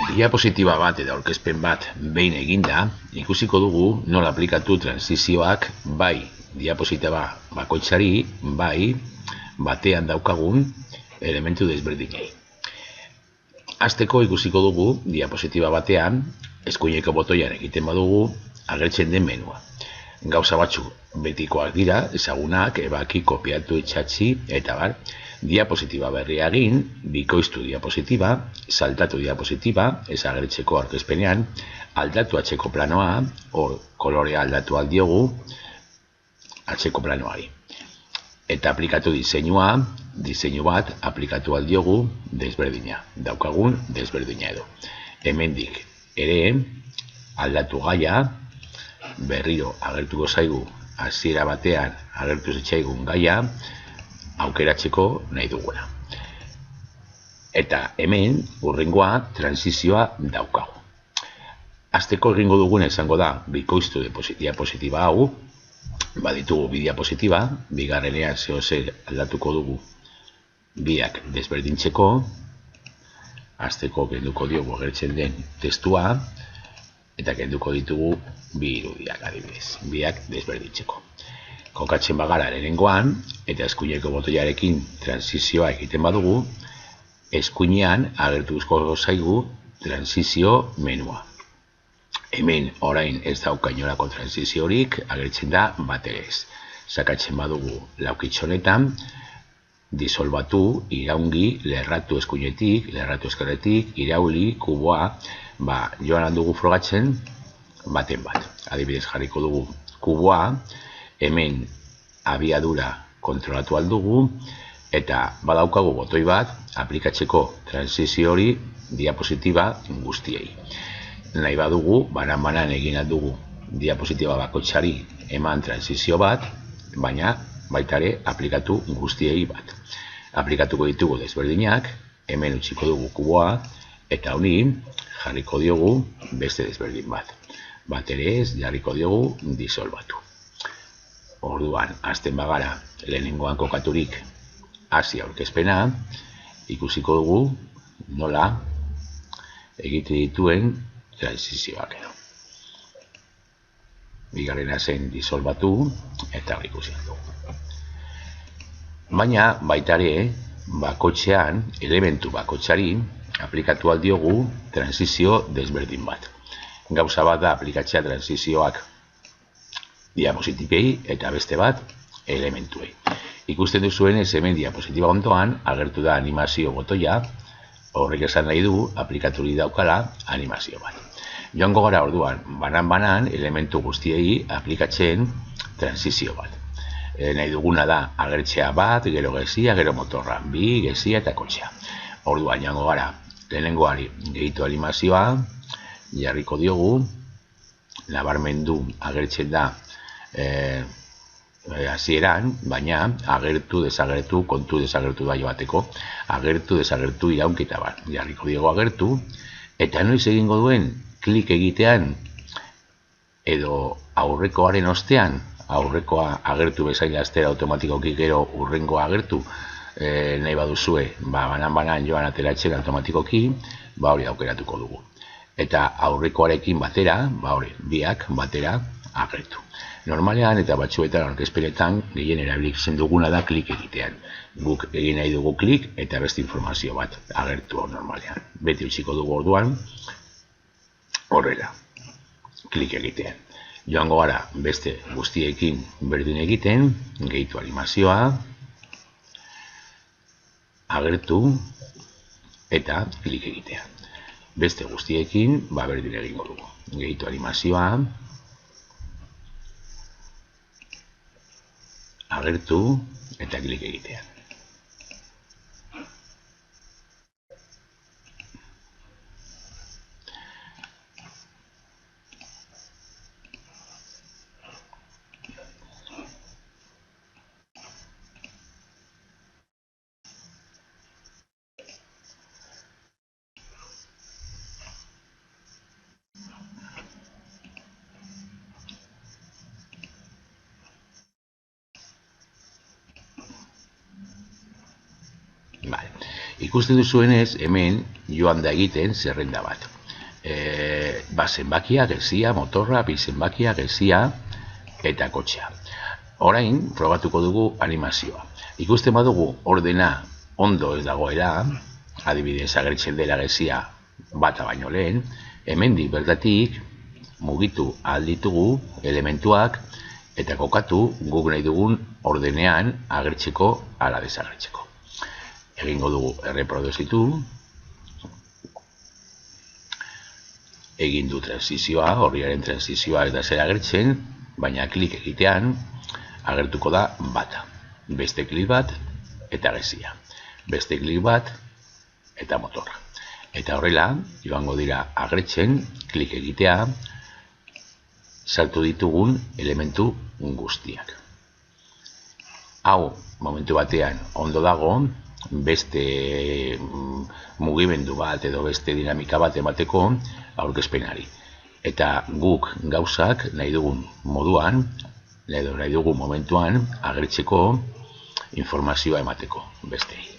Diapositiba bat edo aurkezpen bat behin eginda, ikusiko dugu nola aplikatu transizioak bai diapositiba bakoitzari, bai batean daukagun elementu desberdinei. Hasteko ikusiko dugu diapositiba batean, eskuineko botoian egiten badugu, agertzen den menua. Gauza batzuk betikoak dira, ezagunak, ebaki, kopiatu, itxatzi, eta bar. Diapositiba berria egin, bikoiztu diapositiba, saltatu diapositiba, ez agertzeko aurkezpenean, aldatu atzeko planoa, hor kolorea aldatu aldiogu, atzeko planoari. Eta aplikatu diseinua, diseinu bat aplikatu aldiogu desberdina, daukagun desberdina edo. Hemendik ere, aldatu gaia, berriro agertuko zaigu hasiera batean agertu zitzaigun gaia, aukeratzeko nahi duguna. Eta hemen hurrengoa transizioa daukagu. Hasteko egingo duguna izango da bikoiztu diapositiba hau, baditugu bi diapositiba, bigarrenean zehozer aldatuko dugu biak desberdintzeko, hasteko kenduko diogu agertzen den testua, eta kenduko ditugu bi irudiak adibidez, biak desberdintzeko. Kokatzen bagara lehenengoan, eta eskuineko botoiarekin transizioa egiten badugu, eskuinean agertuko zaigu transizio menua. Hemen orain ez dauka inolako transiziorik, agertzen da bat ere ez. Sakatzen badugu laukitxo honetan, disolbatu, iraungi, lerratu eskuinetik, lerratu eskerretik, irauli, kuboa, joan handugu frogatzen baten bat. Adibidez jarriko dugu kuboa, hemen abiadura kontrolatu aldugu, eta badaukagu botoi bat aplikatzeko transizio hori diapositiba guztiei. Nahi badugu, banan-banan egin aldugu diapositiba bakoitzari eman transizio bat, baina baita ere aplikatu guztiei bat. Aplikatuko ditugu desberdinak, hemen utziko dugu kuboa, eta honi jarriko diogu beste desberdin bat. Bat ere ez jarriko diogu disolbatu. Orduan, hasten bagara lehenengoan kokaturik hasi aurkezpena, ikusiko dugu nola egite dituen transizioak edo. Bigarrena zen disolbatu eta hori ikusi dugu. Baina baita ere bakoitzean, elementu bakoitzari aplikatu aldiogu transizio desberdin bat. Gauza bat da aplikatzea transizioak diapositipei eta beste bat elementuei. Ikusten duzuenez hemen diapositiba ondoan agertu da animazio botoia, horrek esan nahi du aplikaturi daukala animazio bat. Joango gara orduan, banan-banan elementu guztiei aplikatzen transizio bat. Nahi duguna da agertzea bat, gero gezia, gero motorra, bi, gezia eta kotxea. Orduan joango gara, lehenengoari gehitu animazioa, jarriko diogu, nabarmendu agertzen da hasieran, baina agertu, desagertu, kontu desagertu da joateko, agertu, desagertu, iraunketa bat. Jarriko diogu agertu, eta noiz egingo duen klik egitean edo aurrekoaren ostean, aurrekoa agertu bezain lastera automatikoki gero urrengoa agertu, nahi baduzue, banan-banan joan ateratzen automatikoki, hori aukeratuko dugu. Eta aurrekoarekin batera, hori, biak batera agertu. Normalean eta batzuetan aurkezpenetan gehien erabiltzen duguna da klik egitean. Guk egin nahi dugu klik eta beste informazio bat agertu normalean. Beti utziko dugu orduan, horrela, klik egitean. Joango gara beste guztiekin berdin egiten, gehitu animazioa, agertu eta klik egitean. Beste guztiekin berdin egingo dugu. Gehitu animazioa, agertu eta klik egitean. Ikusten duzuenez, hemen joan da egiten zerrenda bat. zenbakia, gezia, motorra, bi zenbakia, gezia eta kotxea. Orain, probatuko dugu animazioa. Ikusten badugu ordena ondo ez dagoela, adibidez agertzen dela gezia bata baino lehen, hemendik bertatik mugitu alditugu elementuak eta kokatu guk nahi dugun ordenean agertzeko ala desagertzeko. Egingo dugu erreproduzitu, egin du transizioa, horriaren transizioa ez da zer agertzen, baina klik egitean agertuko da bata. Beste klik bat eta gezia. Beste klik bat eta motorra. Eta horrela, joango dira agertzen, klik egitea, sartu ditugun elementu guztiak. Hau, momentu batean ondo dago, beste mugimendu bat edo beste dinamika bat emateko aurkezpenari. Eta guk gauzak nahi dugun moduan, nahi dugun momentuan agertzeko informazioa emateko bestei.